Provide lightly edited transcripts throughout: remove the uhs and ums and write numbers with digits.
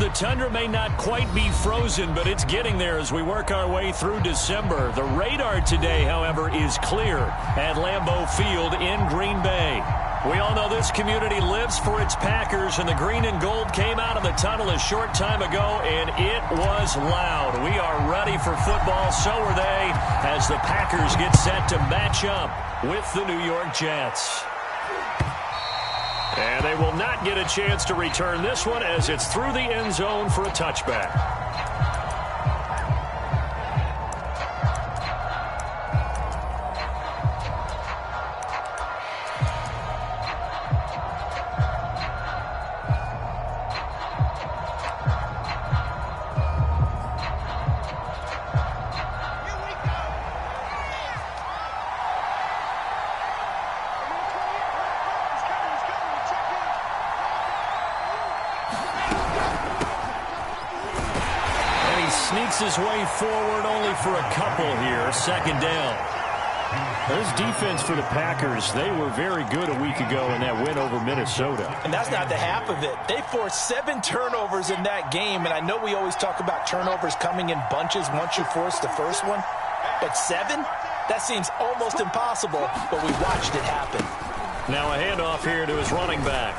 the tundra may not quite be frozen, but it's getting there as we work our way through December. The radar today, however, is clear at Lambeau Field in Green Bay. We all know this community lives for its Packers, and the green and gold came out of the tunnel a short time ago, and it was loud. We are ready for football, so are they, as the Packers get set to match up with the New York Jets. And they will not get a chance to return this one as it's through the end zone for a touchback. Sneaks his way forward only for a couple here. Second down. This defense for the Packers, they were very good a week ago in that win over Minnesota. And that's not the half of it. They forced 7 turnovers in that game, and I know we always talk about turnovers coming in bunches once you force the first one. But 7? That seems almost impossible, but we watched it happen. Now a handoff here to his running back.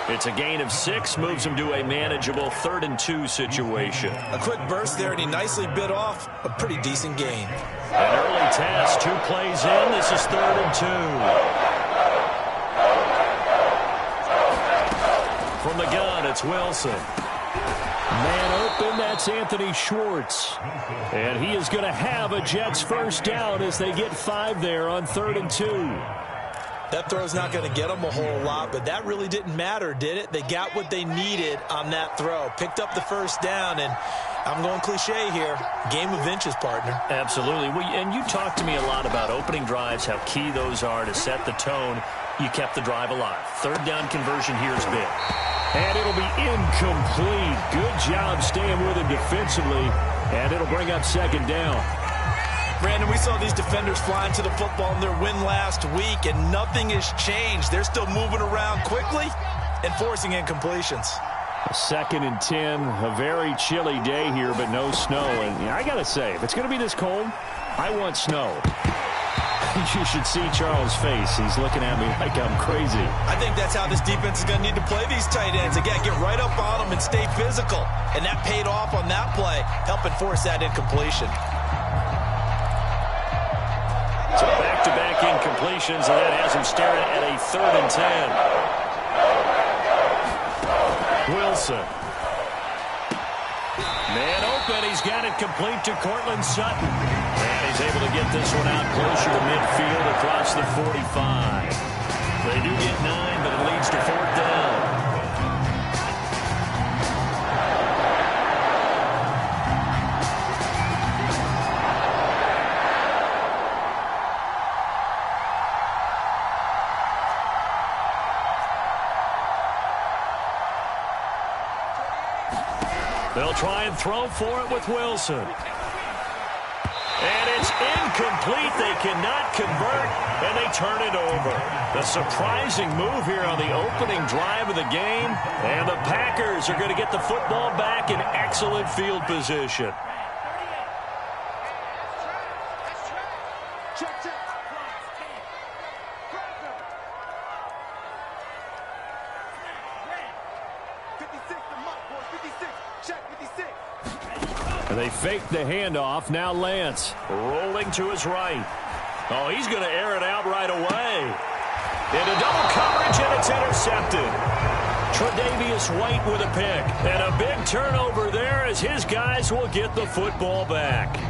It's a gain of 6, moves him to a manageable 3rd and 2 situation. A quick burst there, and he nicely bit off a pretty decent gain. An early task, 2 plays in. This is 3rd and 2. From the gun, it's Wilson. Man open, that's Anthony Schwartz. And he is going to have a Jets first down as they get 5 there on 3rd and 2. That throw's not going to get them a whole lot, but that really didn't matter, did it? They got what they needed on that throw. Picked up the first down, and I'm going cliche here. Game of inches, partner. Absolutely. And you talked to me a lot about opening drives, how key those are to set the tone. You kept the drive alive. 3rd down conversion here is big. And it'll be incomplete. Good job staying with it defensively, and it'll bring up 2nd down. Brandon, we saw these defenders flying to the football in their win last week, and nothing has changed. They're still moving around quickly and forcing incompletions. 2nd and 10, a very chilly day here, but no snow. And I got to say, if it's going to be this cold, I want snow. You should see Charles' face. He's looking at me like I'm crazy. I think that's how this defense is going to need to play these tight ends. Again, get right up on them and stay physical. And that paid off on that play, helping force that incompletion. So back-to-back incompletions, and that has him staring at a 3rd and 10. Wilson. Man open. He's got it complete to Cortland Sutton. And he's able to get this one out closer to midfield across the 45. They do get 9, but it leads to 4th down. They'll try and throw for it with Wilson. And it's incomplete. They cannot convert, and they turn it over. The surprising move here on the opening drive of the game, and the Packers are going to get the football back in excellent field position. They fake the handoff. Now Lance rolling to his right. Oh, he's going to air it out right away. Into double coverage, and it's intercepted. Tre'Davious White with a pick. And a big turnover there as his guys will get the football back.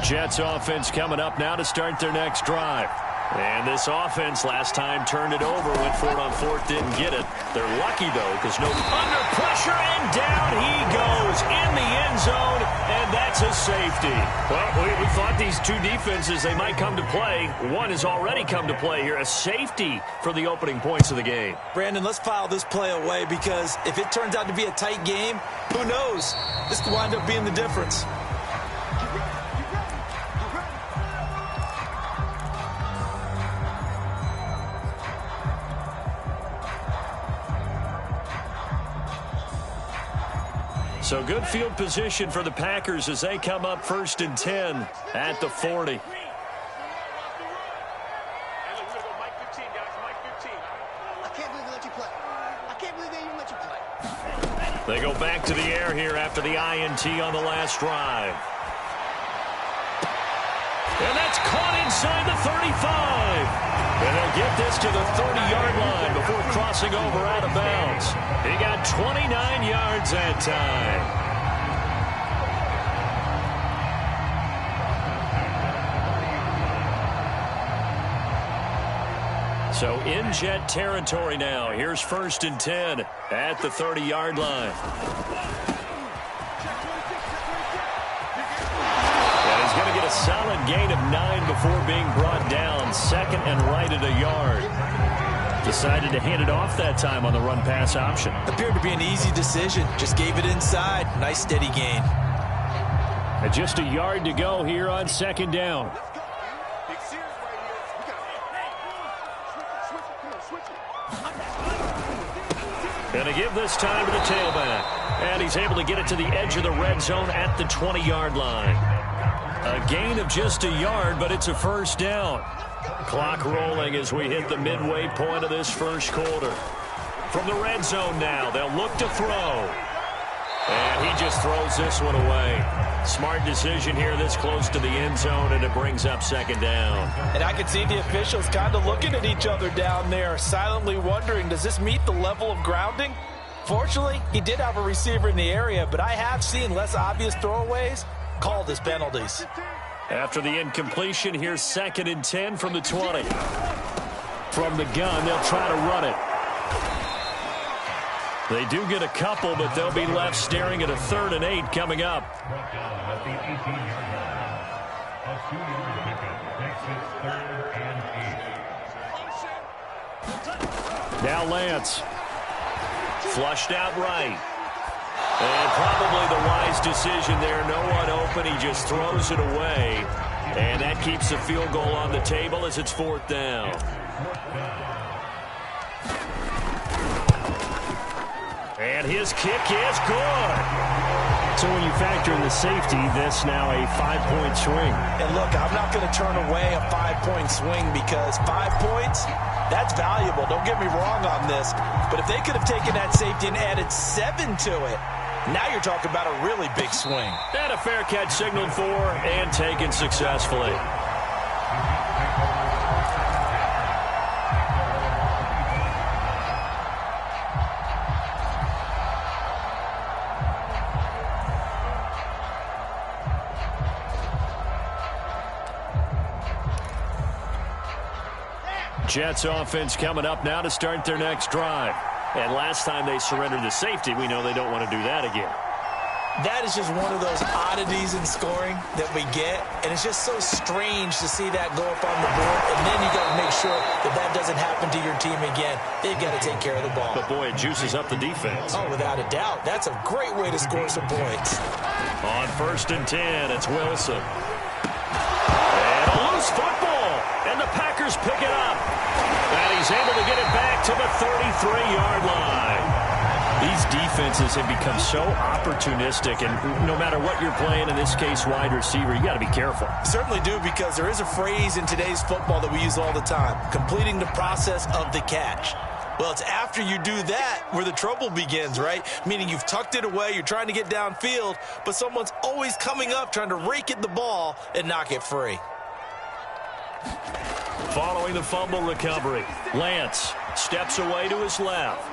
Jets offense coming up now to start their next drive. And this offense last time turned it over, went for it on 4th, didn't get it. They're lucky, though, because no under pressure, and down he goes in the end zone, and that's a safety. Well, we thought these two defenses, they might come to play. One has already come to play here, a safety for the opening points of the game. Brandon, let's file this play away because if it turns out to be a tight game, who knows? This could wind up being the difference. So good field position for the Packers as they come up 1st and 10 at the 40. They go back to the air here after the INT on the last drive. And that's caught inside the 35. And they'll get this to the 30-yard line before crossing over out of bounds. He got 29 yards that time. So in Jet territory now. Here's 1st and 10 at the 30-yard line. And he's going to get a solid gain of 9 before being brought down. 2nd and right at a yard. Decided to hand it off that time on the run-pass option. Appeared to be an easy decision. Just gave it inside. Nice steady gain. And just a yard to go here on 2nd down. Going to give this time to the tailback. And he's able to get it to the edge of the red zone at the 20-yard line. A gain of just a yard, but it's a 1st down. Clock rolling as we hit the midway point of this 1st quarter. From the red zone now, they'll look to throw. And he just throws this one away. Smart decision here this close to the end zone, and it brings up 2nd down. And I can see the officials kind of looking at each other down there, silently wondering, does this meet the level of grounding? Fortunately, he did have a receiver in the area, but I have seen less obvious throwaways called as penalties. After the incompletion, here's 2nd and 10 from the 20. From the gun, they'll try to run it. They do get a couple, but they'll be left staring at a 3rd and 8 coming up. Now Lance. Flushed out right. And probably the wise decision there. No one open. He just throws it away. And that keeps the field goal on the table as it's 4th down. And his kick is good. So when you factor in the safety, this now a 5-point swing. And look, I'm not going to turn away a 5-point swing because 5 points, that's valuable. Don't get me wrong on this. But if they could have taken that safety and added 7 to it, now you're talking about a really big swing. And a fair catch signaled for and taken successfully. Jets offense coming up now to start their next drive. And last time they surrendered the safety, we know they don't want to do that again. That is just one of those oddities in scoring that we get. And it's just so strange to see that go up on the board. And then you got to make sure that that doesn't happen to your team again. They've got to take care of the ball. But, boy, it juices up the defense. Oh, without a doubt. That's a great way to score some points. On 1st and 10, it's Wilson. And a loose football. And the Packers pick it up. And he's able to get it back to the 33-yard line. These defenses have become so opportunistic, and no matter what you're playing, in this case wide receiver, you got to be careful. Certainly do, because there is a phrase in today's football that we use all the time, completing the process of the catch. Well, it's after you do that where the trouble begins, right? Meaning you've tucked it away, you're trying to get downfield, but someone's always coming up trying to rake at the ball and knock it free. Following the fumble recovery, Lance steps away to his left.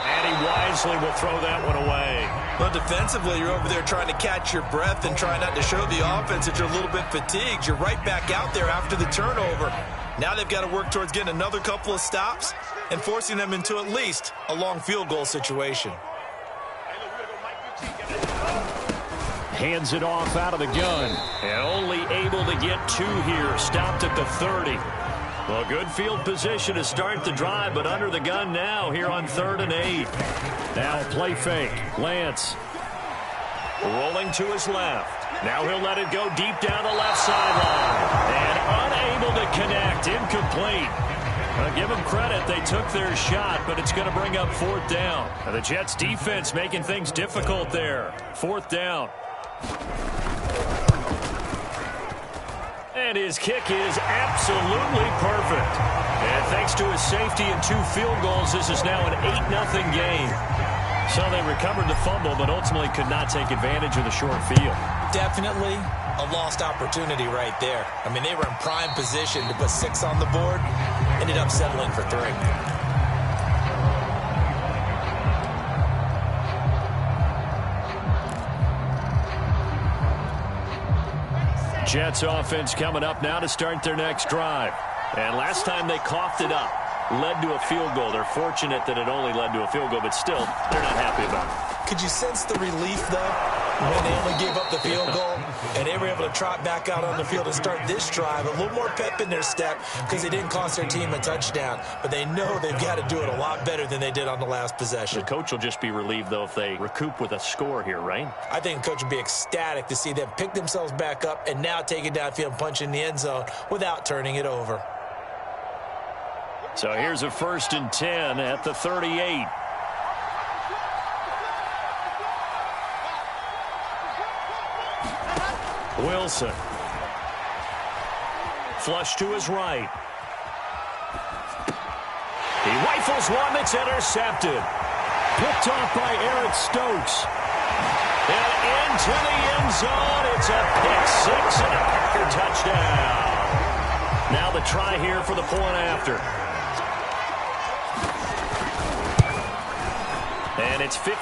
And he wisely will throw that one away. Well, defensively, you're over there trying to catch your breath and try not to show the offense that you're a little bit fatigued. You're right back out there after the turnover. Now they've got to work towards getting another couple of stops and forcing them into at least a long field goal situation. Hands it off out of the gun. And only able to get 2 here. Stopped at the 30. Well, good field position to start the drive, but under the gun now here on 3rd and 8. Now play fake. Lance rolling to his left. Now he'll let it go deep down the left sideline. And unable to connect. Incomplete. Give them credit. They took their shot, but it's going to bring up 4th down. And the Jets defense making things difficult there. 4th down. And his kick is absolutely perfect. And thanks to his safety and 2 field goals, this is now an 8-0 game. So they recovered the fumble, but ultimately could not take advantage of the short field. Definitely a lost opportunity right there. I mean, they were in prime position to put 6 on the board. Ended up settling for 3. Jets offense coming up now to start their next drive. And last time they coughed it up, led to a field goal. They're fortunate that it only led to a field goal, but still, they're not happy about it. Could you sense the relief, though, when they only gave up the field goal and they were able to trot back out on the field and start this drive? A little more pep in their step because they didn't cost their team a touchdown, but they know they've got to do it a lot better than they did on the last possession. The coach will just be relieved, though, if they recoup with a score here, right? I think the coach would be ecstatic to see them pick themselves back up and now take it downfield and punch in the end zone without turning it over. So here's a 1st and 10 at the 38. Wilson. Flush to his right. He rifles one that's intercepted. Picked off by Eric Stokes. And into the end zone. It's a pick 6 and a Packer touchdown. Now the try here for the point after. And it's 15-0.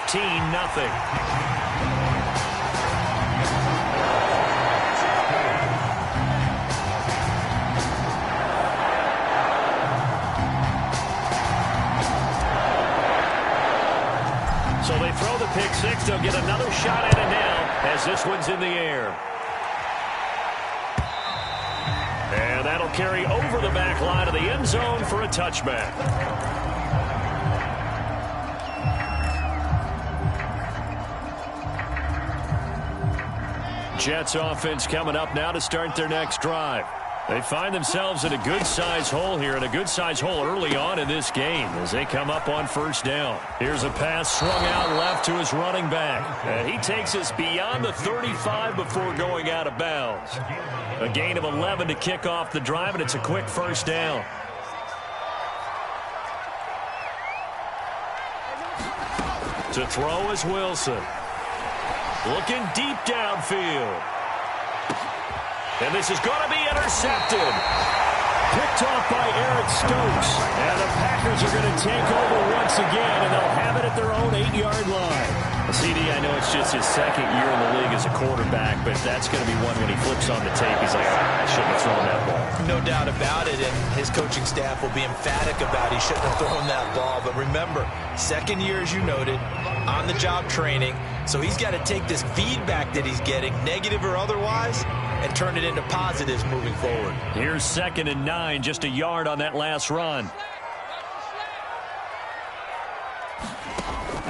So they throw the pick 6. They'll get another shot at it now as this one's in the air. And that'll carry over the back line of the end zone for a touchback. Jets offense coming up now to start their next drive. They find themselves in a good-sized hole here, and a good-sized hole early on in this game as they come up on 1st down. Here's a pass swung out left to his running back. And he takes us beyond the 35 before going out of bounds. A gain of 11 to kick off the drive, and it's a quick 1st down. To throw is Wilson. Looking deep downfield. And this is going to be intercepted. Picked off by Eric Stokes. And the Packers are going to take over once again, and they'll have it at their own 8-yard line. CD, I know it's just his 2nd year in the league as a quarterback, but that's going to be one when he flips on the tape. He's like, I shouldn't have thrown that ball. No doubt about it, and his coaching staff will be emphatic about he shouldn't have thrown that ball. But remember, 2nd year, as you noted, on-the-job training. So he's got to take this feedback that he's getting, negative or otherwise, and turn it into positives moving forward. Here's 2nd and 9, just a yard on that last run.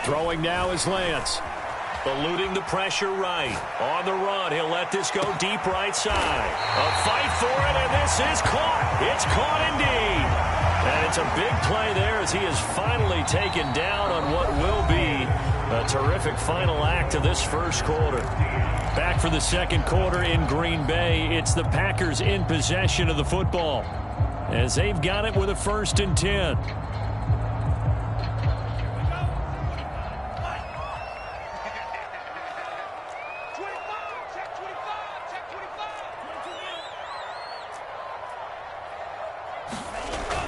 Throwing now is Lance. Eluding the pressure right. On the run, he'll let this go deep right side. A fight for it, and this is caught. It's caught indeed. And it's a big play there as he is finally taken down on what will be a terrific final act of this 1st quarter. Back for the 2nd quarter in Green Bay. It's the Packers in possession of the football as they've got it with a 1st and 10.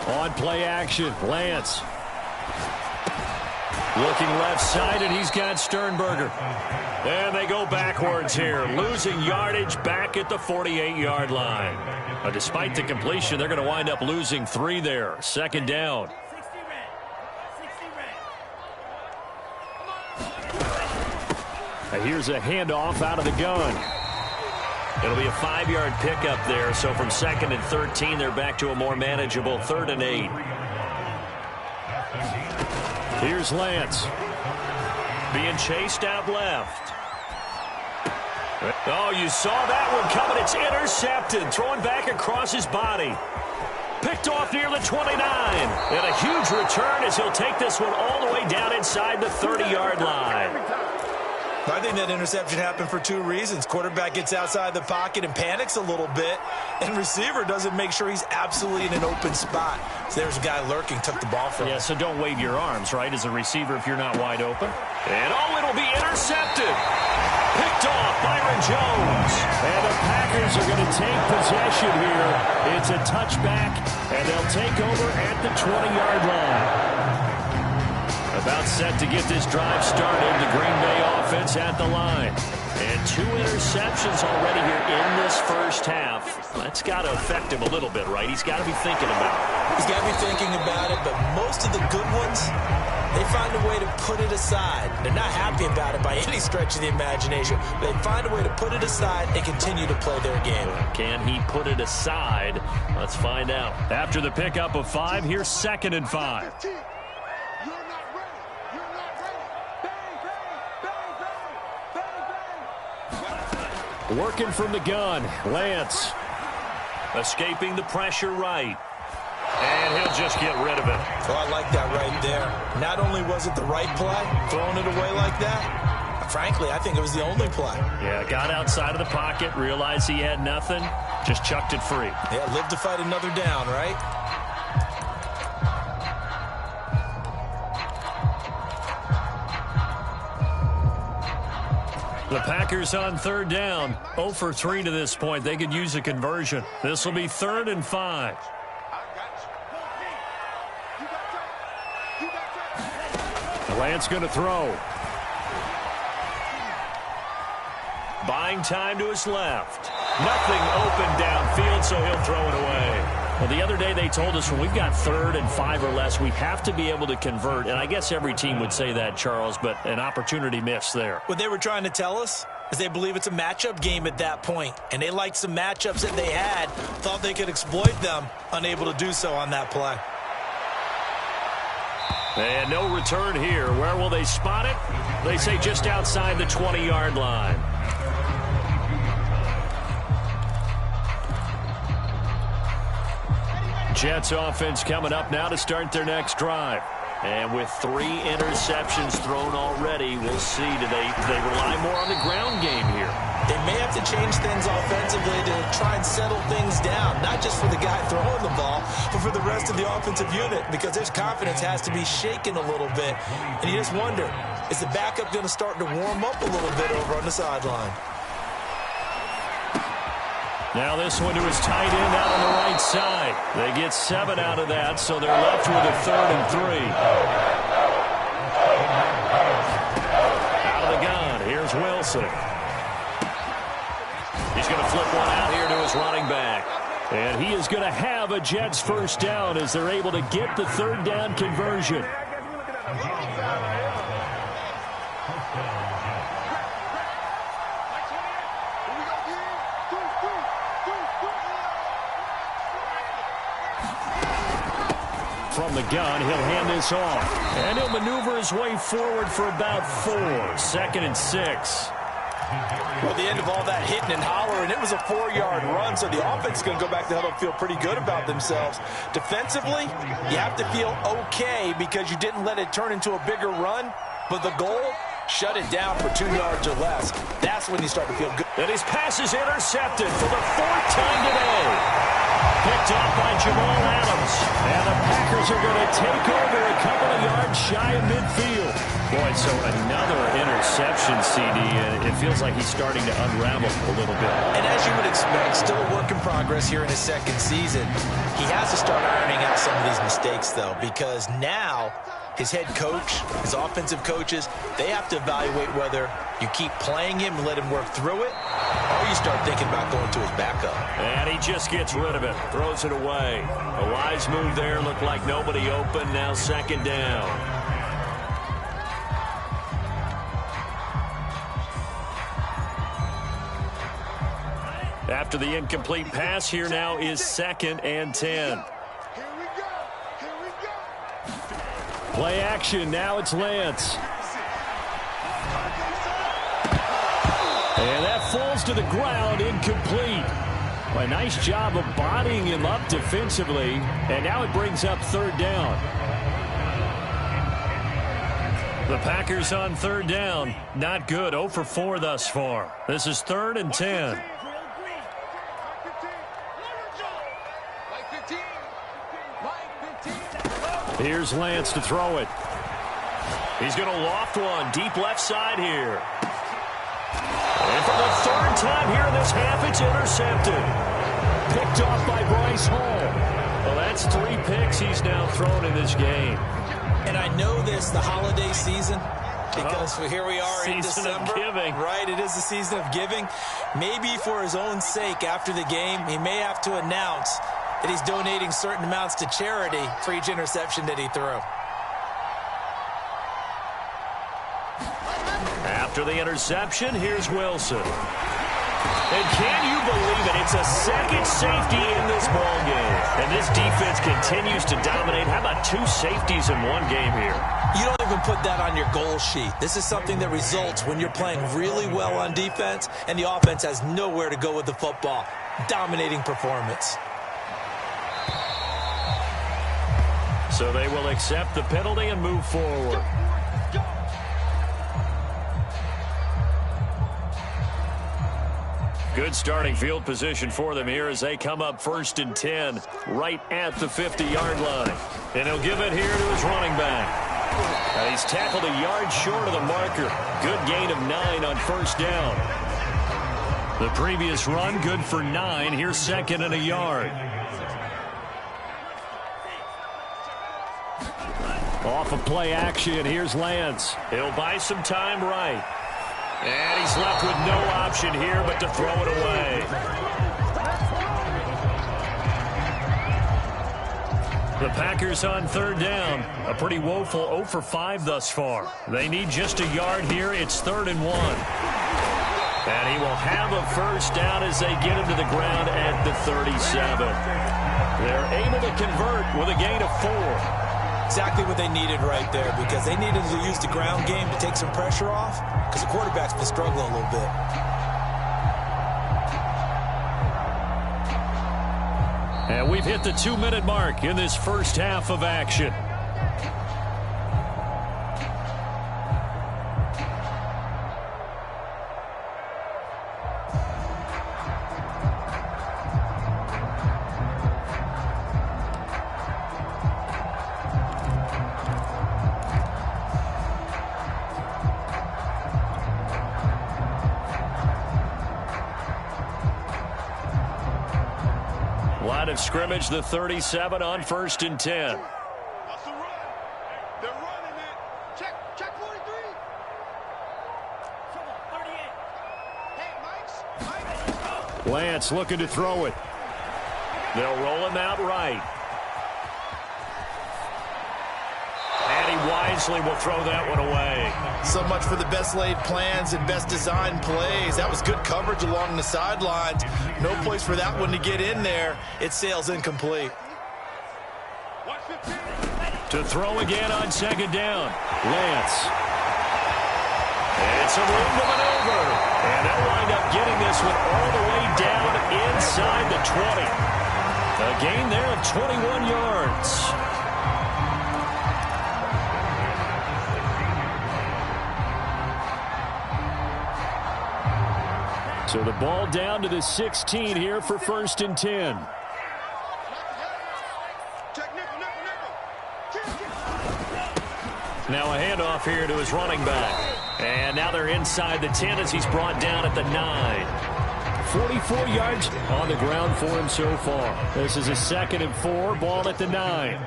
On play action, Lance. Looking left side, and he's got Sternberger. And they go backwards here, losing yardage back at the 48-yard line. Despite the completion, they're going to wind up losing 3 there. Second down. Here's a handoff out of the gun. It'll be a 5-yard pickup there, so from 2nd and 13, they're back to a more manageable 3rd and 8. Here's Lance. Being chased out left. Oh, you saw that one coming. It's intercepted. Throwing back across his body. Picked off near the 29. And a huge return as he'll take this one all the way down inside the 30-yard line. I think that interception happened for 2 reasons. Quarterback gets outside the pocket and panics a little bit, and receiver doesn't make sure he's absolutely in an open spot. So there's a guy lurking, took the ball from him. Yeah, so don't wave your arms, right, as a receiver if you're not wide open. And, oh, it'll be intercepted. Picked off Byron Jones. And the Packers are going to take possession here. It's a touchback, and they'll take over at the 20-yard line. About set to get this drive started. The Green Bay offense at the line. And 2 interceptions already here in this first half. That's got to affect him a little bit, right? He's got to be thinking about it. He's got to be thinking about it, but most of the good ones, they find a way to put it aside. They're not happy about it by any stretch of the imagination. They find a way to put it aside and continue to play their game. Can he put it aside? Let's find out. After the pickup of 5, here's 2nd and 5. Working from the gun, Lance. Escaping the pressure right. And he'll just get rid of it. Oh, I like that right there. Not only was it the right play, throwing it away like that, frankly, I think it was the only play. Yeah, got outside of the pocket, realized he had nothing, just chucked it free. Yeah, live to fight another down, right? The Packers on 3rd down. 0 for 3 to this point. They could use a conversion. This will be 3rd and 5. Lance going to throw. Buying time to his left. Nothing open downfield, so he'll throw it away. Well, the other day they told us when we've got 3rd and 5 or less, we have to be able to convert. And I guess every team would say that, Charles, but an opportunity missed there. What they were trying to tell us is they believe it's a matchup game at that point. And they liked some matchups that they had, thought they could exploit them, unable to do so on that play. And no return here. Where will they spot it? They say just outside the 20-yard line. Jets offense coming up now to start their next drive. And with 3 interceptions thrown already, we'll see. Do they rely more on the ground game here? They may have to change things offensively to try and settle things down, not just for the guy throwing the ball, but for the rest of the offensive unit, because their confidence has to be shaken a little bit. And you just wonder, is the backup going to start to warm up a little bit over on the sideline? Now this one to his tight end out on the right side. They get 7 out of that, so they're left with a 3rd and 3. Out of the gun, here's Wilson. He's going to flip one out here to his running back. And he is going to have a Jets first down as they're able to get the 3rd down conversion. From the gun, he'll hand this off. And he'll maneuver his way forward for about 4. 2nd and 6. Well, the end of all that hitting and hollering, it was a 4-yard run, so the offense is going to go back to huddle and feel pretty good about themselves. Defensively, you have to feel okay because you didn't let it turn into a bigger run, but the goal, shut it down for 2 yards or less. That's when you start to feel good. And his pass is intercepted for the 4th time today. Picked off by Jamal Adams. And the Packers are going to take over a couple of yards shy of midfield. Boy, so another interception, CD. And it feels like he's starting to unravel a little bit. And as you would expect, still a work in progress here in his 2nd season. He has to start ironing out some of these mistakes, though, because now his head coach, his offensive coaches, they have to evaluate whether you keep playing him and let him work through it, or you start thinking about going to his backup. And he just gets rid of it, throws it away. A wise move there, looked like nobody open, now second down. After the incomplete pass, here now is 2nd and 10. Play action, now it's Lance. And that falls to the ground, incomplete. A nice job of bodying him up defensively, and now it brings up 3rd down. The Packers on 3rd down. Not good, 0 for 4 thus far. This is 3rd and 10. Here's Lance to throw it. He's going to loft one deep left side here. And for the 3rd time here in this half, it's intercepted. Picked off by Bryce Hall. Well, that's 3 picks he's now thrown in this game. And I know this, the holiday season, because here we are in December. Season of giving. Right, it is the season of giving. Maybe for his own sake after the game, he may have to announce that he's donating certain amounts to charity for each interception that he threw. After the interception, here's Wilson. And can you believe it? It's a 2nd safety in this ballgame. And this defense continues to dominate. How about 2 safeties in one game here? You don't even put that on your goal sheet. This is something that results when you're playing really well on defense and the offense has nowhere to go with the football. Dominating performance. So they will accept the penalty and move forward. Good starting field position for them here as they come up 1st and 10 right at the 50-yard line. And he'll give it here to his running back. And he's tackled a yard short of the marker. Good gain of 9 on 1st down. The previous run good for 9. Here's 2nd and a yard. Off of play action, here's Lance. He'll buy some time right. And he's left with no option here but to throw it away. The Packers on 3rd down. A pretty woeful 0 for 5 thus far. They need just a yard here. It's 3rd and 1. And he will have a 1st down as they get him to the ground at the 37. They're able to convert with a gain of 4. Exactly what they needed right there, because they needed to use the ground game to take some pressure off, because the quarterback's been struggling a little bit. And we've hit the 2-minute mark in this first half of action. Line of scrimmage, the 37 on 1st and 10. They're running it. Check 43. 38. Hey, Lance looking to throw it. They'll roll him out right. And he wisely will throw that one away. So much for the best laid plans and best designed plays. That was good coverage along the sidelines. No place for that one to get in there. It sails incomplete. To throw again on 2nd down. Lance. It's a room to maneuver. And they'll wind up getting this one all the way down inside the 20. A gain there of 21 yards. So the ball down to the 16 here for 1st and 10. Now a handoff here to his running back. And now they're inside the 10 as he's brought down at the 9. 44 yards on the ground for him so far. This is a 2nd and 4, ball at the 9.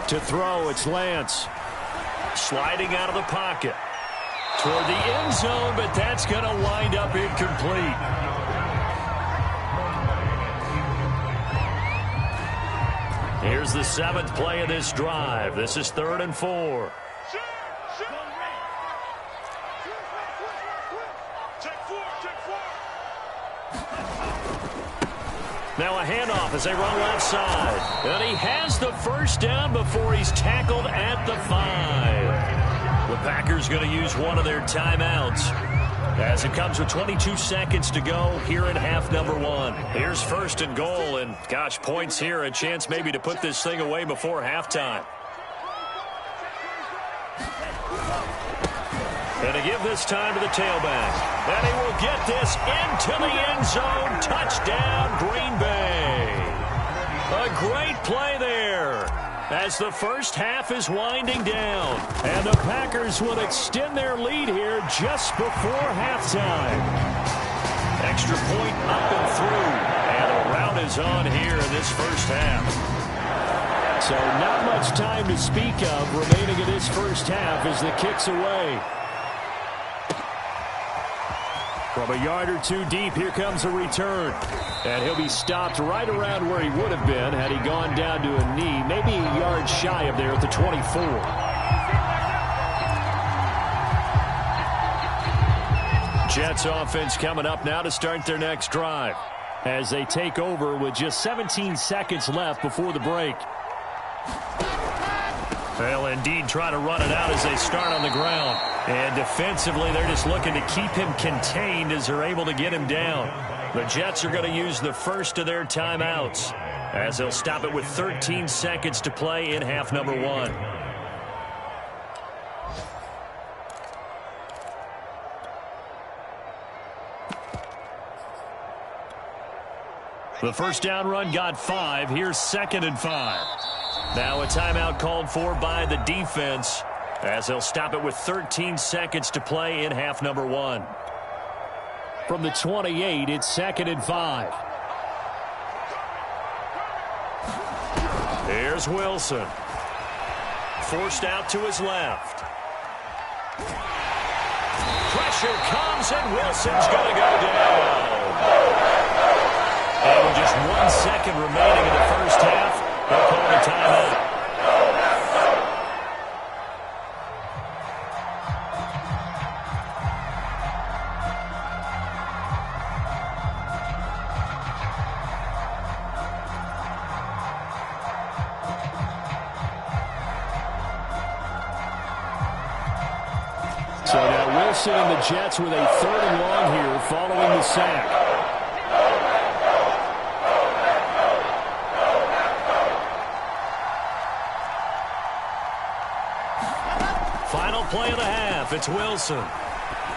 To throw, it's Lance. Sliding out of the pocket. Toward the end zone, but that's going to wind up incomplete. Here's the 7th play of this drive. This is 3rd and 4. Now a handoff as they run left side. And he has the first down before he's tackled at the 5. The Packers going to use one of their timeouts as it comes with 22 seconds to go here in half number 1. Here's 1st and goal, and gosh, points here, a chance maybe to put this thing away before halftime. And to give this time to the tailback. And he will get this into the end zone. Touchdown, Green Bay. A great play there as the first half is winding down. And the Packers will extend their lead here just before halftime. Extra point up and through. And a rout is on here in this first half. So not much time to speak of remaining in this first half as the kick's away. From a yard or two deep, here comes a return. And he'll be stopped right around where he would have been had he gone down to a knee, maybe a yard shy of there at the 24. Jets offense coming up now to start their next drive as they take over with just 17 seconds left before the break. They'll indeed try to run it out as they start on the ground. And defensively, they're just looking to keep him contained as they're able to get him down. The Jets are going to use the first of their timeouts as they'll stop it with 13 seconds to play in half number 1. The first down run got 5. Here's 2nd and 5. Now a timeout called for by the defense as they'll stop it with 13 seconds to play in half number 1. From the 28, it's 2nd and 5. Here's Wilson. Forced out to his left. Pressure comes and Wilson's going to go down. And with just 1 second remaining in the first half, they'll call the timeout. So now Wilson and the Jets with a 3rd and long here following the sack. Final play of the half. It's Wilson.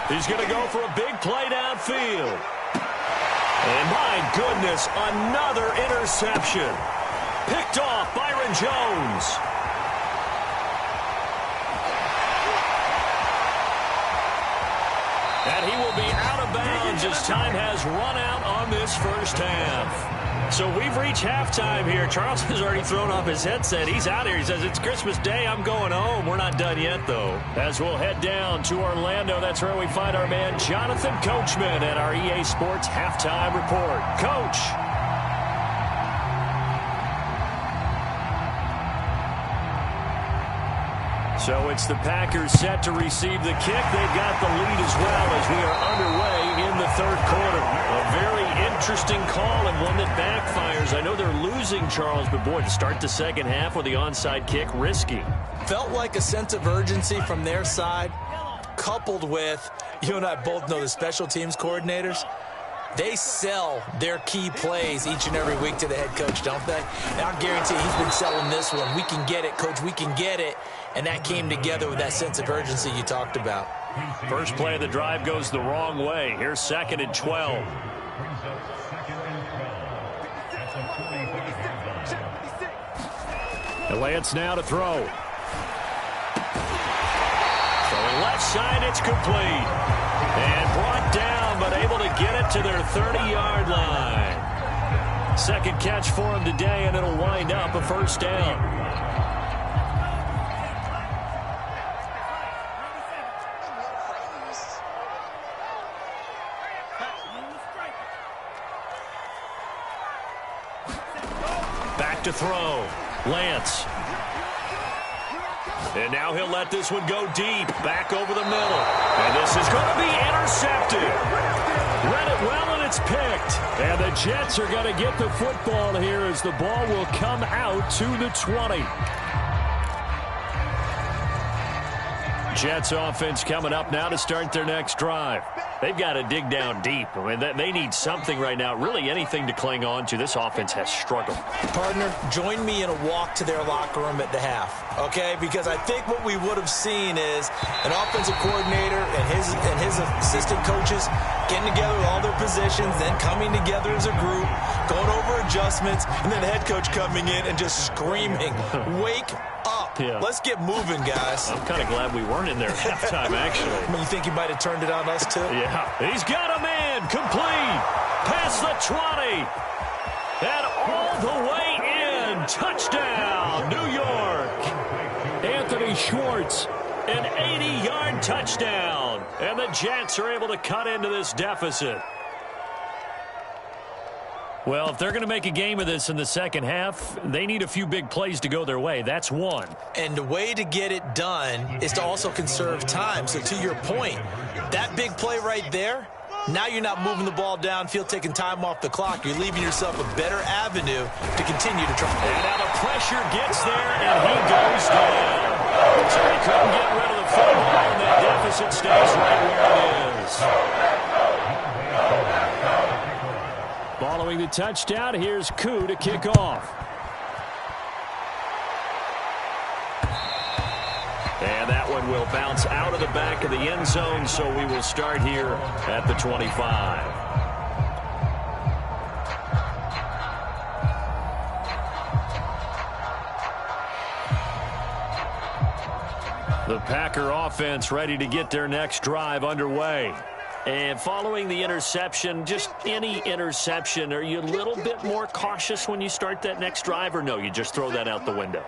He's going to go for a big play downfield. And my goodness, another interception. Picked off Byron Jones. And he will be out of bounds as time has run out on this first half. So we've reached halftime here. Charles has already thrown off his headset. He's out here. He says, it's Christmas Day. I'm going home. We're not done yet, though. As we'll head down to Orlando, that's where we find our man Jonathan Coachman at our EA Sports Halftime Report. Coach. So it's the Packers set to receive the kick. They've got the lead as well as we are underway in the 3rd quarter. A very interesting call and one that backfires. I know they're losing, Charles, but boy, to start the second half with the onside kick, risky. Felt like a sense of urgency from their side, coupled with, you and I both know the special teams coordinators. They sell their key plays each and every week to the head coach, don't they? And I guarantee he's been selling this one. We can get it, coach. We can get it. And that came together with that sense of urgency you talked about. First play of the drive goes the wrong way. Here's 2nd and 12. Lance now to throw. Throwing left side, it's complete. And brought down, but able to get it to their 30-yard line. Second catch for him today, and it'll wind up a first down. back to throw. Lance. And now he'll let this one go deep, back over the middle. And this is going to be intercepted. Read it well, and it's picked. And the Jets are going to get the football here as the ball will come out to the 20. Jets offense coming up now to start their next drive. They've got to dig down deep. I mean, they need something right now, really anything to cling on to. This offense has struggled. Partner, join me in a walk to their locker room at the half, okay? Because I think what we would have seen is an offensive coordinator and his assistant coaches getting together with all their positions, then coming together as a group, going over adjustments, and then the head coach coming in and just screaming, wake up. Yeah. Let's get moving, guys. I'm kind of glad we weren't in there at halftime, actually. I mean, you think he might have turned it on us, too? Yeah. He's got a man. Complete. Past the 20. And all the way in. Touchdown, New York. Anthony Schwartz, an 80-yard touchdown. And the Jets are able to cut into this deficit. Well, if they're going to make a game of this in the second half, they need a few big plays to go their way. That's one. And the way to get it done is to also conserve time. So to your point, that big play right there, now you're not moving the ball downfield, taking time off the clock. You're leaving yourself a better avenue to continue to try. And now the pressure gets there, and he goes down. So he couldn't get rid of the football, and that deficit stays right where it is. Following the touchdown, here's Koo to kick off. And that one will bounce out of the back of the end zone, so we will start here at the 25. The Packer offense ready to get their next drive underway. And following the interception, just any interception, are you a little bit more cautious when you start that next drive, or no, you just throw that out the window?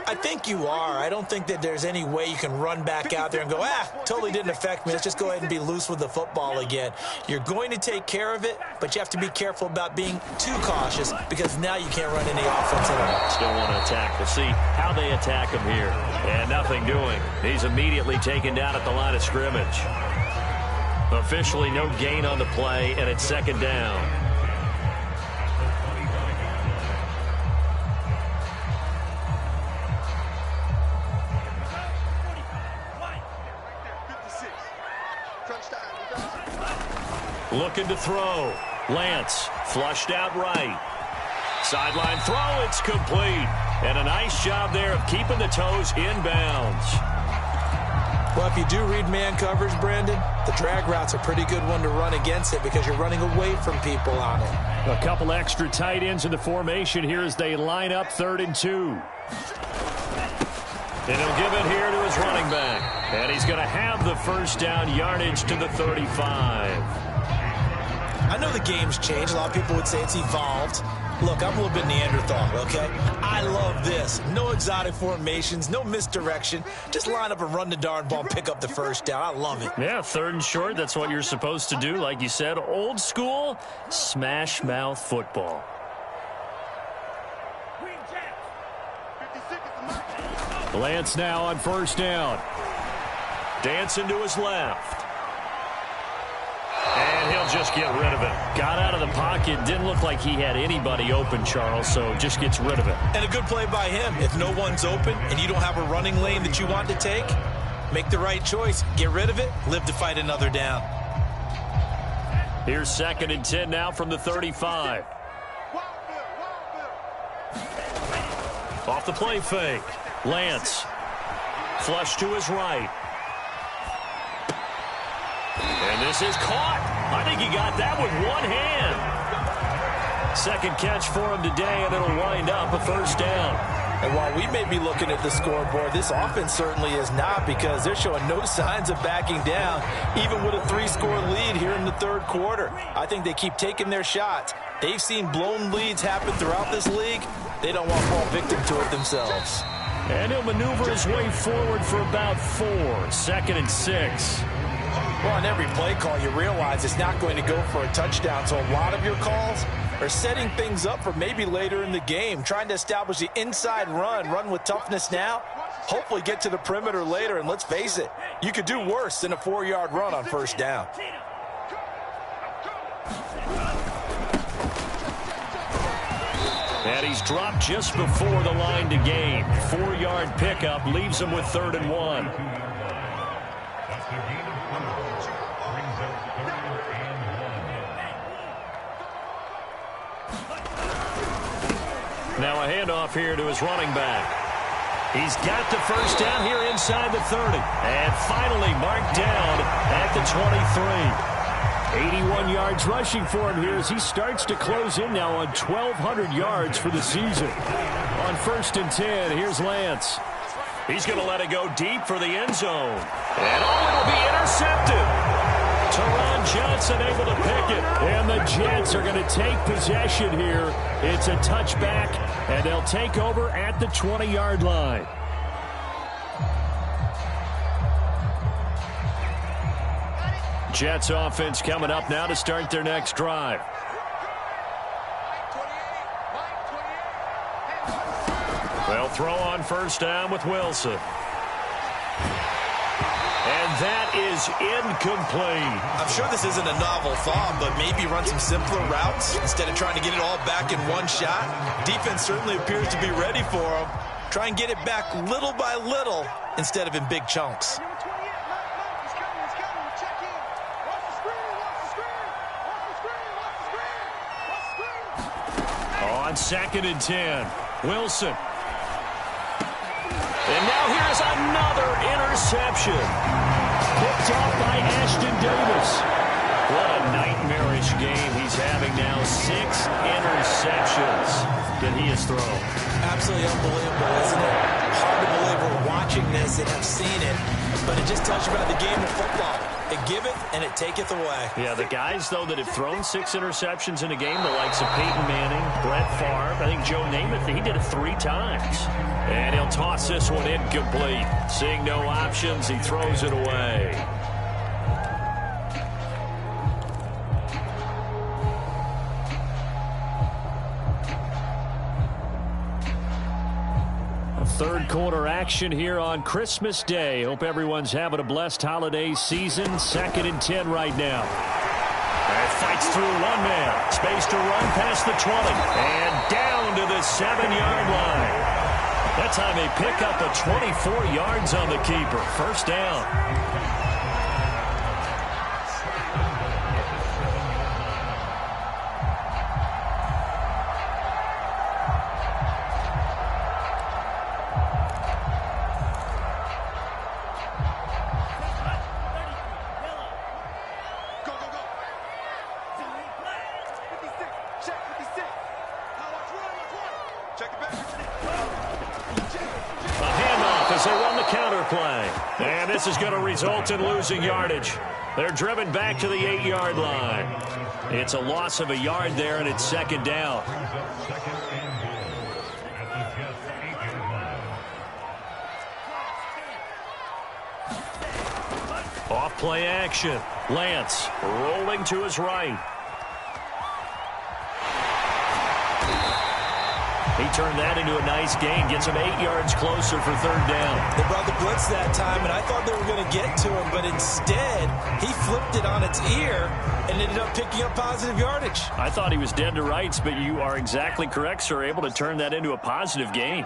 I think you are. I don't think that there's any way you can run back out there and go, totally didn't affect me. Let's just go ahead and be loose with the football again. You're going to take care of it, but you have to be careful about being too cautious because now you can't run any offense at all. Still want to attack. We'll see how they attack him here. And nothing doing. He's immediately taken down at the line of scrimmage. Officially no gain on the play, and it's second down. Looking to throw. Lance flushed out right. Sideline throw, it's complete. And a nice job there of keeping the toes inbounds. Well, if you do read man coverage, Brandon, the drag route's a pretty good one to run against it because you're running away from people on it. A couple extra tight ends in the formation here as they line up 3rd and 2. And he'll give it here to his running back. And he's going to have the first down yardage to the 35. I know the game's changed. A lot of people would say it's evolved. Look, I'm a little bit Neanderthal, okay? I love this. No exotic formations, no misdirection. Just line up and run the darn ball and pick up the first down. I love it. Yeah, 3rd and short. That's what you're supposed to do. Like you said, old school, smash mouth football. Lance now on 1st down. Dancing to his left. And he'll just get rid of it. Got out of the pocket. Didn't look like he had anybody open, Charles, so just gets rid of it. And a good play by him. If no one's open and you don't have a running lane that you want to take, make the right choice. Get rid of it. Live to fight another down. Here's 2nd and 10 now from the 35. Off the play fake. Lance. Flush to his right. And this is caught. I think he got that with one hand. 2nd catch for him today, and it'll wind up a first down. And while we may be looking at the scoreboard, this offense certainly is not because they're showing no signs of backing down, even with a 3-score lead here in the 3rd quarter. I think they keep taking their shots. They've seen blown leads happen throughout this league. They don't want to fall victim to it themselves. And he'll maneuver his way forward for about 4. 2nd and 6. Well, on every play call, you realize it's not going to go for a touchdown, so a lot of your calls are setting things up for maybe later in the game, trying to establish the inside run with toughness now, hopefully get to the perimeter later, and let's face it, you could do worse than a 4-yard run on first down. And he's dropped just before the line to gain. 4-yard pickup leaves him with 3rd and 1. Now a handoff here to his running back. He's got the first down here inside the 30. And finally marked down at the 23. 81 yards rushing for him here as he starts to close in now on 1,200 yards for the season. On 1st and 10, here's Lance. He's going to let it go deep for the end zone. And it'll be intercepted. Teron Johnson able to pick it. And the Jets are going to take possession here. It's a touchback, and they'll take over at the 20-yard line. Jets offense coming up now to start their next drive. They'll throw on first down with Wilson. And that is incomplete. I'm sure this isn't a novel thought, but maybe run some simpler routes instead of trying to get it all back in one shot. Defense certainly appears to be ready for him. Try and get it back little by little instead of in big chunks. On 2nd and 10, Wilson. And now here's another interception. Picked off by Ashton Davis. What a nightmarish game he's having now. 6 interceptions that he has thrown. Absolutely unbelievable, isn't it? Hard to believe we're watching this and have seen it, but it just tells you about the game of football. It giveth and it taketh away. Yeah, the guys, though, that have thrown 6 interceptions in a game, the likes of Peyton Manning, Brett Favre, I think Joe Namath, he did it 3 times. And he'll toss this one incomplete. Seeing no options, he throws it away. Third quarter action here on Christmas Day. Hope everyone's having a blessed holiday season. 2nd and 10 right now. And fights through one man. Space to run past the 20. And down to the 7-yard line. That time they pick up a 24 yards on the keeper. First down. And this is going to result in losing yardage. They're driven back to the 8-yard line. It's a loss of a yard there, and it's 2nd down. Off play action. Lance rolling to his right. He turned that into a nice gain. Gets him 8 yards closer for 3rd down. They brought the blitz that time, and I thought they were going to get to him, but instead, he flipped it on its ear and ended up picking up positive yardage. I thought he was dead to rights, but you are exactly correct, sir. Able to turn that into a positive gain.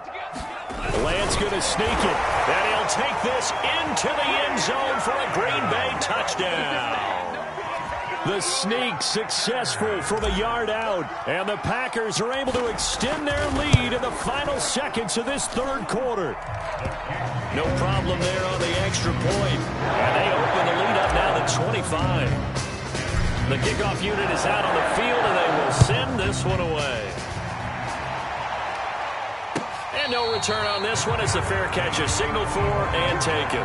Lance going to sneak it, and he'll take this into the end zone for a Green Bay touchdown. The sneak successful from a yard out, and the Packers are able to extend their lead in the final seconds of this 3rd quarter. No problem there on the extra point, and they open the lead up now to 25. The kickoff unit is out on the field, and they will send this one away. And no return on this one. It's a fair catch, a signal for, and taken.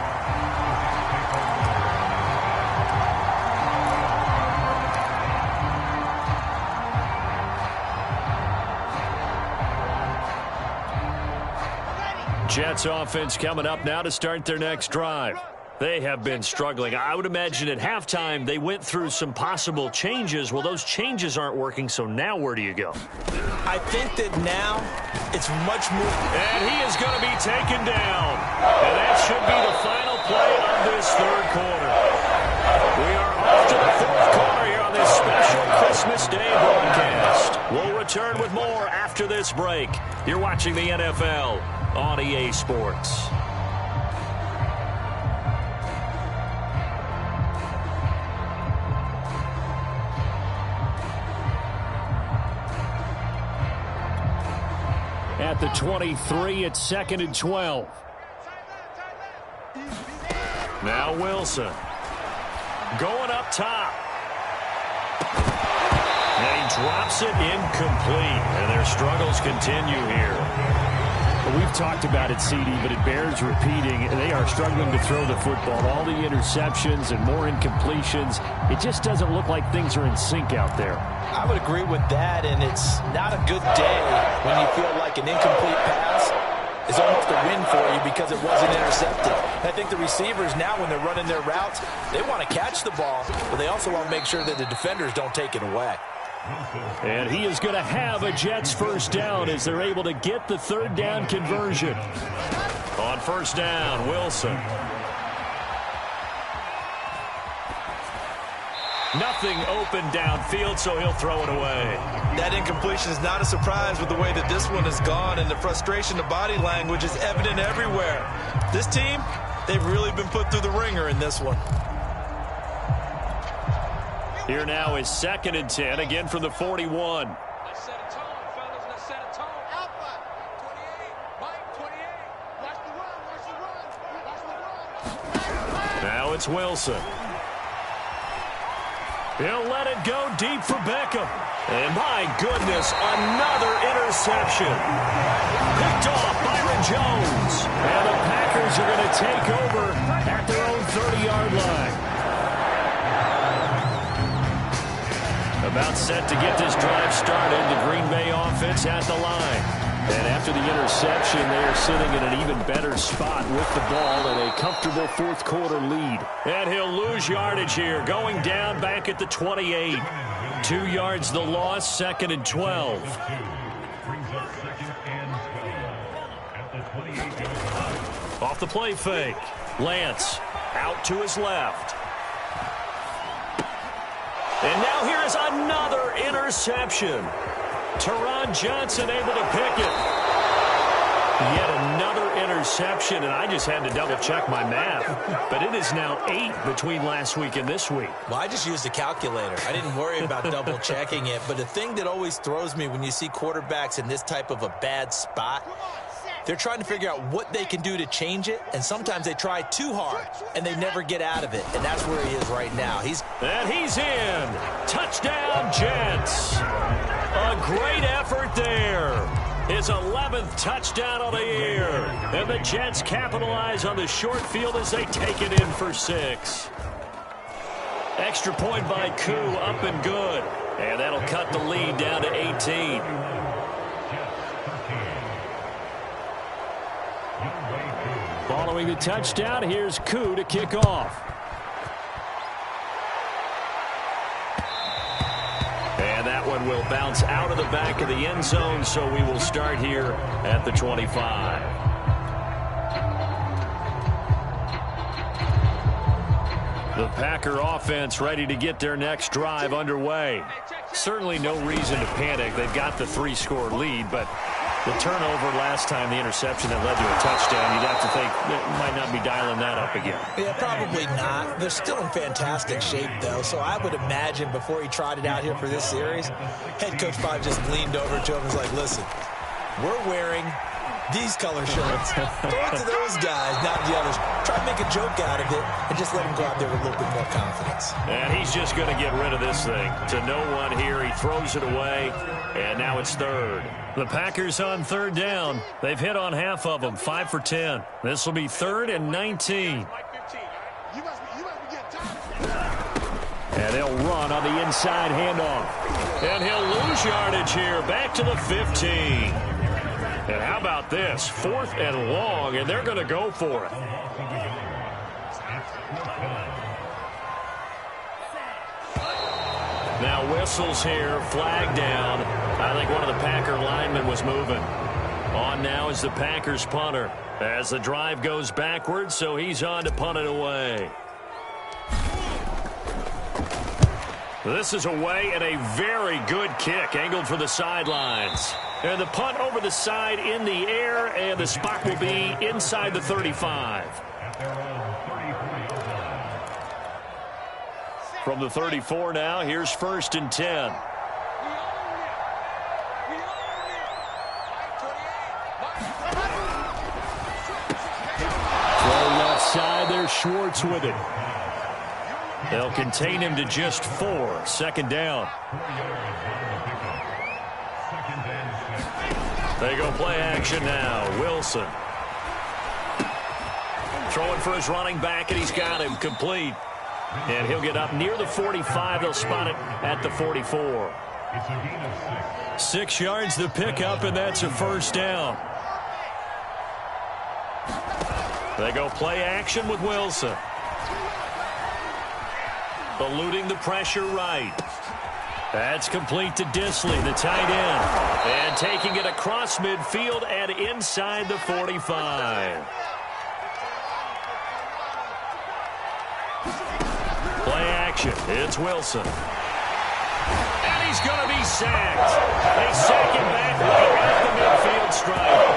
Jets offense coming up now to start their next drive. They have been struggling. I would imagine at halftime they went through some possible changes. Well, those changes aren't working, so now where do you go? I think that now it's much more. And he is going to be taken down. And that should be the final play of this third quarter. We are off to the fourth quarter here on this special Christmas Day broadcast. We'll return with more after this break. You're watching the NFL on EA Sports. At the 23, it's 2nd and 12. Now Wilson. Going up top. And he drops it incomplete. And their struggles continue here. Well, we've talked about it, CD, but it bears repeating. They are struggling to throw the football. All the interceptions and more incompletions. It just doesn't look like things are in sync out there. I would agree with that, and it's not a good day when you feel like an incomplete pass is almost a win for you because it wasn't intercepted. And I think the receivers now, when they're running their routes, they want to catch the ball, but they also want to make sure that the defenders don't take it away. And he is going to have a Jets first down as they're able to get the third down conversion. On first down, Wilson. Nothing open downfield, so he'll throw it away. That incompletion is not a surprise with the way that this one has gone, and the frustration, the body language is evident everywhere. This team, they've really been put through the ringer in this one. Here now is 2nd and 10, again from the 41. Let's set a tone, fellas. Let's set a tone. Alpha. 28. Mike, 28. Watch the run. Watch the run. Watch the run. Now it's Wilson. He'll let it go deep for Beckham. And my goodness, another interception. Picked off Byron Jones. And the Packers are going to take over at their own 30-yard line. About set to get this drive started. The Green Bay offense at the line. And after the interception, they are sitting in an even better spot with the ball and a comfortable fourth quarter lead. And he'll lose yardage here, going down back at the 28. 2 yards the loss, 2nd and 12. Off the play fake. Lance out to his left. And now here is another interception. Teron Johnson able to pick it. Yet another interception, and I just had to double-check my math. But it is now 8 between last week and this week. Well, I just used a calculator. I didn't worry about double-checking it. But the thing that always throws me when you see quarterbacks in this type of a bad spot, they're trying to figure out what they can do to change it, and sometimes they try too hard, and they never get out of it, and that's where he is right now. He's in. Touchdown, Jets. A great effort there. His 11th touchdown of the year. And the Jets capitalize on the short field as they take it in for 6. Extra point by Koo, up and good. And that'll cut the lead down to 18. Following the touchdown, here's Koo to kick off. And that one will bounce out of the back of the end zone, so we will start here at the 25. The Packer offense ready to get their next drive underway. Certainly no reason to panic. They've got the 3-score lead, but the turnover last time, the interception that led to a touchdown, you'd have to think they might not be dialing that up again. Yeah, probably not. They're still in fantastic shape, though, so I would imagine before he trotted out here for this series, head coach probably just leaned over to him and was like, listen, we're wearing these color shirts. Throw it to those guys, not the others. Try to make a joke out of it and just let him go out there with a little bit more confidence. And he's just going to get rid of this thing. To no one here, he throws it away, and now it's 3rd. The Packers on 3rd down. They've hit on half of them, 5 for 10. This will be 3rd and 19. And they'll run on the inside handoff. And he'll lose yardage here, back to the 15. And how about this? 4th and long, and they're going to go for it. Now whistles here, flag down. I think one of the Packer linemen was moving. On now is the Packers punter as the drive goes backwards, so he's on to punt it away. This is away and a very good kick angled for the sidelines. And the punt over the side in the air, and the spot will be inside the 35. From the 34 now, here's 1st and 10. Side there, Schwartz with it. They'll contain him to just 4. 2nd down. They go play action now. Wilson. Throwing for his running back, and he's got him complete. And he'll get up near the 45. They'll spot it at the 44. 6 yards the pickup, and that's a 1st down. They go play action with Wilson. Eluding the pressure right. That's complete to Disley, the tight end. And taking it across midfield and inside the 45. Play action. It's Wilson. And he's going to be sacked. They sack him back right at the midfield stripe.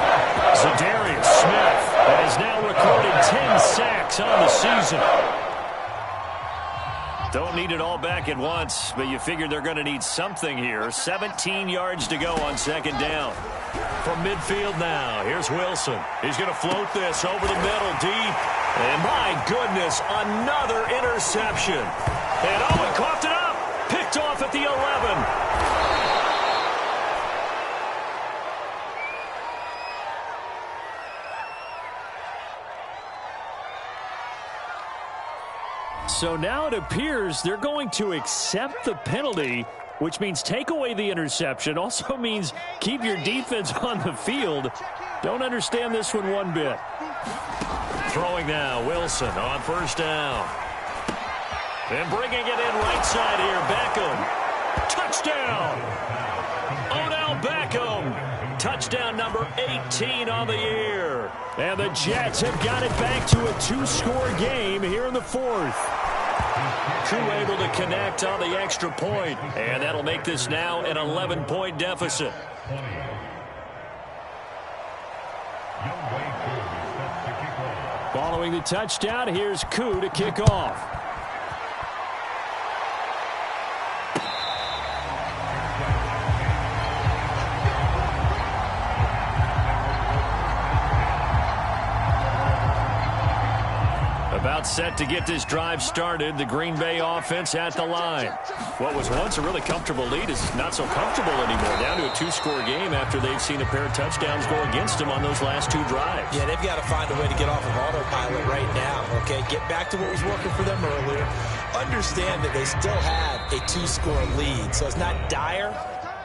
Zadarius Smith has now recorded 10 sacks on the season. Don't need it all back at once, but you figure they're going to need something here. 17 yards to go on 2nd down. From midfield now, here's Wilson. He's going to float this over the middle deep. And my goodness, another interception. And Owen coughed it up. Picked off at the 11. So now it appears they're going to accept the penalty, which means take away the interception. Also means keep your defense on the field. Don't understand this one bit. Throwing now, Wilson on 1st down. And bringing it in right side here, Beckham. Touchdown! Odell Beckham. Touchdown number 18 on the year. And the Jets have got it back to a 2-score game here in the 4th. Crew able to connect on the extra point, and that'll make this now an 11-point deficit. Following the touchdown, here's Koo to kick off. About set to get this drive started. The Green Bay offense at the line. What was once a really comfortable lead is not so comfortable anymore. Down to a 2-score game after they've seen a pair of touchdowns go against them on those last 2 drives. Yeah, they've got to find a way to get off of autopilot right now, okay? Get back to what was working for them earlier. Understand that they still have a 2-score lead, so it's not dire,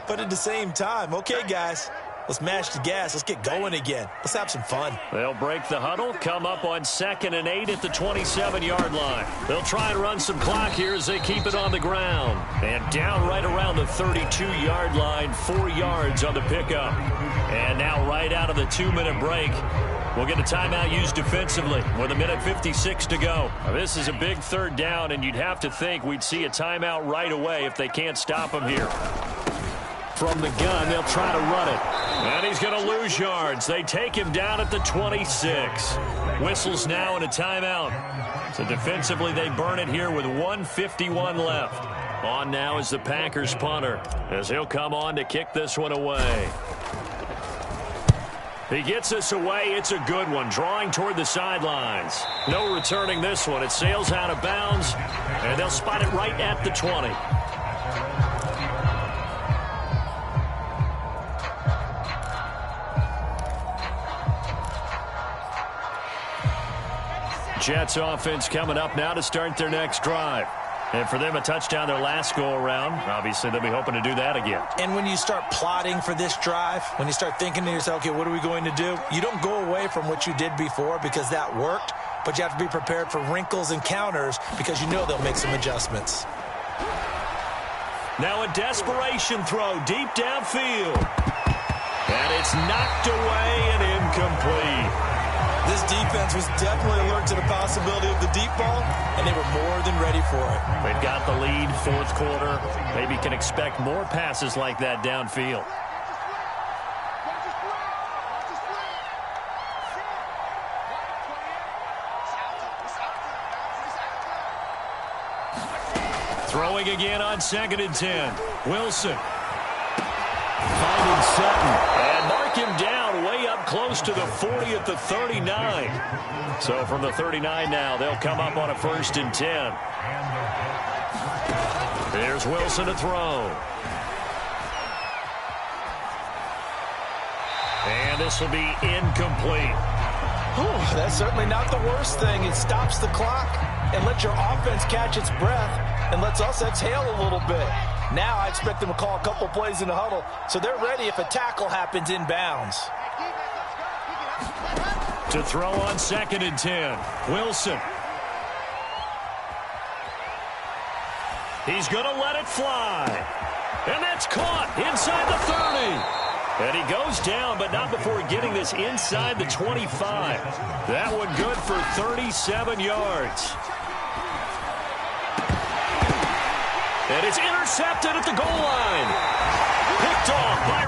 but at the same time, okay, guys, let's mash the gas. Let's get going again. Let's have some fun. They'll break the huddle, come up on 2nd and 8 at the 27-yard line. They'll try and run some clock here as they keep it on the ground. And down right around the 32-yard line, 4 yards on the pickup. And now right out of the 2-minute break, we'll get a timeout used defensively with 1:56 to go. Now, this is a big 3rd down, and you'd have to think we'd see a timeout right away if they can't stop them here. From the gun, they'll try to run it. And he's going to lose yards. They take him down at the 26. Whistles now in a timeout. So defensively, they burn it here with 1:51 left. On now is the Packers punter as he'll come on to kick this one away. He gets us away. It's a good one. Drawing toward the sidelines. No returning this one. It sails out of bounds, and they'll spot it right at the 20. Jets offense coming up now to start their next drive. And for them, a touchdown their last go-around. Obviously, they'll be hoping to do that again. And when you start plotting for this drive, when you start thinking to yourself, okay, what are we going to do? You don't go away from what you did before because that worked, but you have to be prepared for wrinkles and counters because you know they'll make some adjustments. Now a desperation throw deep downfield. And it's knocked away and incomplete. This defense was definitely alert to the possibility of the deep ball, and they were more than ready for it. They've got the lead, fourth quarter. Maybe can expect more passes like that downfield. Throwing again on 2nd and 10. Wilson. Finding Sutton. And mark him down way up close to the 40 at the 39. So from the 39 now, they'll come up on a 1st and 10. There's Wilson to throw. And this will be incomplete. Whew, that's certainly not the worst thing. It stops the clock and lets your offense catch its breath and lets us exhale a little bit. Now I expect them to call a couple plays in the huddle so they're ready if a tackle happens inbounds. To throw on 2nd and 10. Wilson. He's going to let it fly. And that's caught inside the 30. And he goes down, but not before getting this inside the 25. That one good for 37 yards. And it's intercepted at the goal line. Picked off by